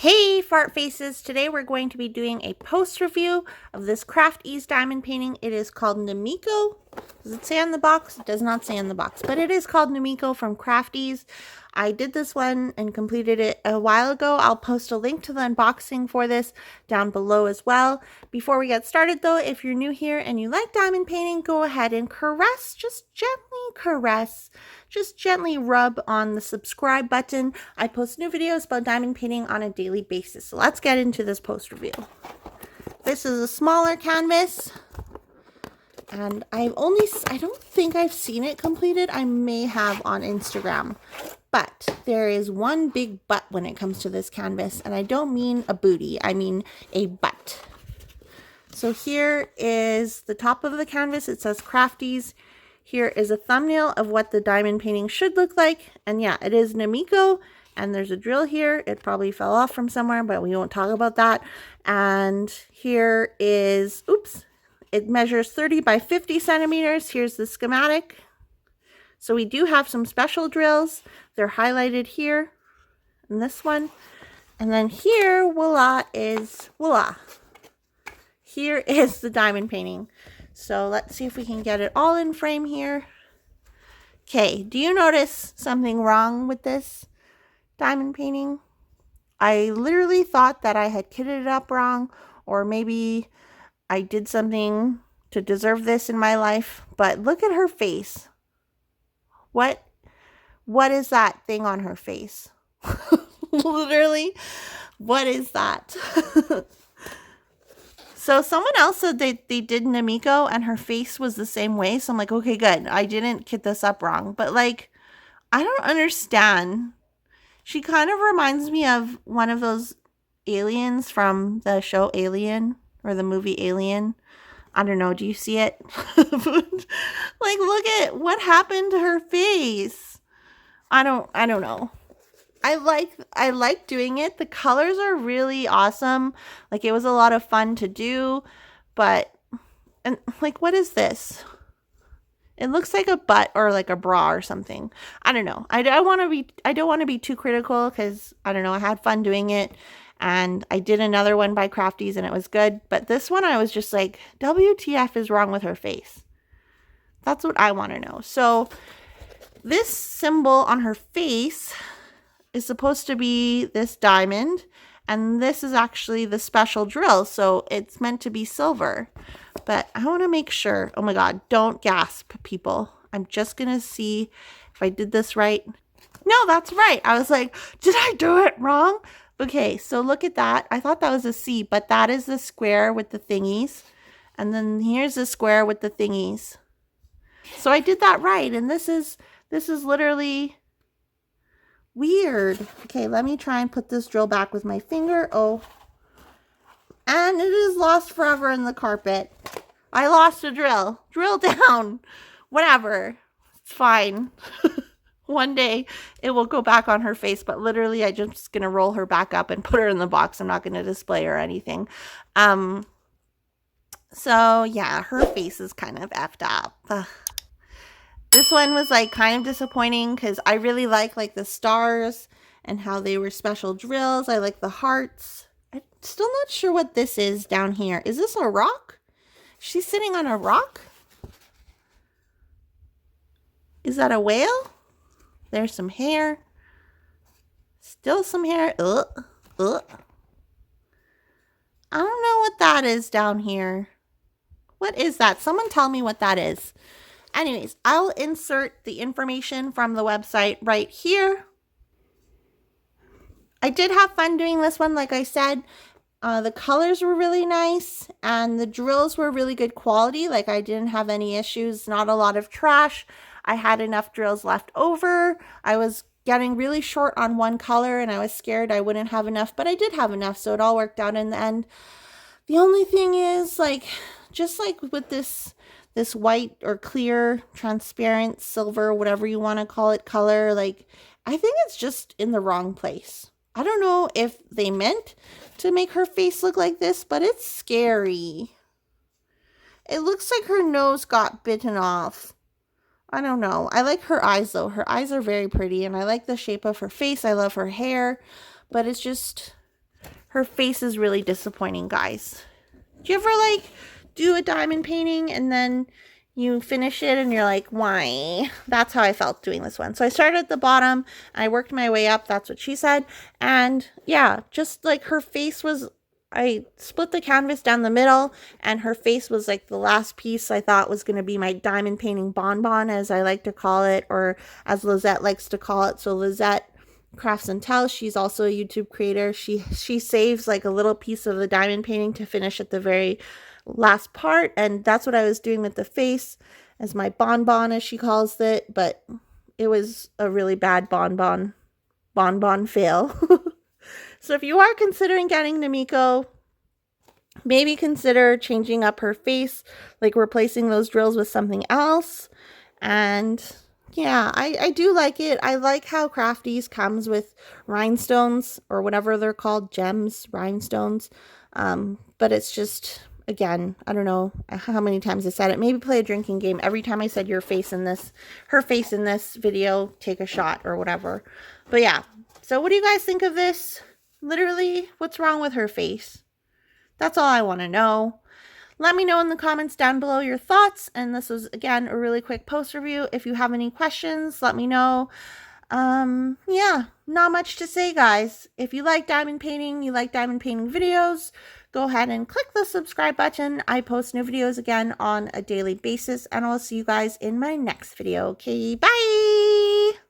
Hey fart faces, today we're going to be doing a post review of this Craft Ease diamond painting. It is called Numiko. Does it say on the box? It does not say on the box, but it is called Numiko from Craft Ease. I did this one and completed it a while ago. I'll post a link to the unboxing for this down below as well. Before we get started though, if you're new here and you like diamond painting, go ahead and caress, just gently rub on the subscribe button. I post new videos about diamond painting on a daily basis. So let's get into this post review. This is a smaller canvas. And I don't think I've seen it completed. I may have on Instagram. But there is one big but when it comes to this canvas. And I don't mean a booty. I mean a butt. So here is the top of the canvas. It says Craft Ease. Here is a thumbnail of what the diamond painting should look like. And yeah, it is Numiko. And there's a drill here. It probably fell off from somewhere, but we won't talk about that. And here is, oops. It measures 30 by 50 centimeters. Here's the schematic. So we do have some special drills. They're highlighted here in this one. And then here, voila. Here is the diamond painting. So let's see if we can get it all in frame here. Okay, do you notice something wrong with this diamond painting? I literally thought that I had kitted it up wrong, or maybe I did something to deserve this in my life, but look at her face. What is that thing on her face? Literally, what is that? So someone else said they did Numiko and her face was the same way. So I'm like, okay, good. I didn't kit this up wrong. But like, I don't understand. She kind of reminds me of one of those aliens from the show Alien or the movie Alien. I don't know. Do you see it? Like, look at what happened to her face. I don't know. I like doing it. The colors are really awesome. Like, it was a lot of fun to do, but, and like, what is this? It looks like a butt or like a bra or something. I don't know. I don't want to be too critical because I don't know. I had fun doing it. And I did another one by Craft Ease and it was good. But this one I was just like, WTF is wrong with her face? That's what I want to know. So this symbol on her face is supposed to be this diamond. And this is actually the special drill. So it's meant to be silver. But I want to make sure. Oh my God, don't gasp, people. I'm just going to see if I did this right. No, that's right. I was like, did I do it wrong? Okay, so look at that. I thought that was a C, but that is the square with the thingies. And then here's the square with the thingies. So I did that right. And this is literally weird. Okay, let me try and put this drill back with my finger. Oh, and it is lost forever in the carpet. I lost a drill. Drill down. Whatever. It's fine. One day it will go back on her face, but literally I'm just going to roll her back up and put her in the box. I'm not going to display her or anything. So yeah, her face is kind of effed up. This one was like kind of disappointing because I really like the stars and how they were special drills. I like the hearts. I'm still not sure what this is down here. Is this a rock? She's sitting on a rock? Is that a whale? There's some hair. Still some hair. Ugh. I don't know what that is down here. What is that? Someone tell me what that is. Anyways, I'll insert the information from the website right here. I did have fun doing this one, like I said. The colors were really nice and the drills were really good quality. Like, I didn't have any issues, not a lot of trash. I had enough drills left over. I was getting really short on one color and I was scared I wouldn't have enough, but I did have enough, so it all worked out in the end. The only thing is, like, just like with this white or clear, transparent, silver, whatever you want to call it, color, like, I think it's just in the wrong place. I don't know if they meant to make her face look like this, but it's scary. It looks like her nose got bitten off. I don't know. I like her eyes though. Her eyes are very pretty and I like the shape of her face. I love her hair, but it's just, her face is really disappointing, guys. Do you ever like do a diamond painting and then you finish it and you're like, why? That's how I felt doing this one. So I started at the bottom, I worked my way up. That's what she said. And yeah, just like her face was, I split the canvas down the middle and her face was like the last piece I thought was going to be my diamond painting bonbon, as I like to call it, or as Lizette likes to call it. So Lizette Crafts and Tell, she's also a YouTube creator. She saves like a little piece of the diamond painting to finish at the very last part, and that's what I was doing with the face as my bonbon, as she calls it. But it was a really bad bonbon fail. So if you are considering getting Numiko, maybe consider changing up her face, like replacing those drills with something else. And yeah, I do like it. I like how Crafties comes with rhinestones, or whatever they're called, gems, rhinestones. But it's just, again, I don't know how many times I said it. Maybe play a drinking game. Every time I said your face in this, her face in this video, take a shot or whatever. But yeah, so what do you guys think of this? Literally, what's wrong with her face? That's all I want to know. Let me know in the comments down below your thoughts. And this was, again, a really quick post review. If you have any questions, let me know. Yeah, not much to say, guys. If you like diamond painting, you like diamond painting videos, go ahead and click the subscribe button. I post new videos again on a daily basis, and I'll see you guys in my next video. Okay, bye!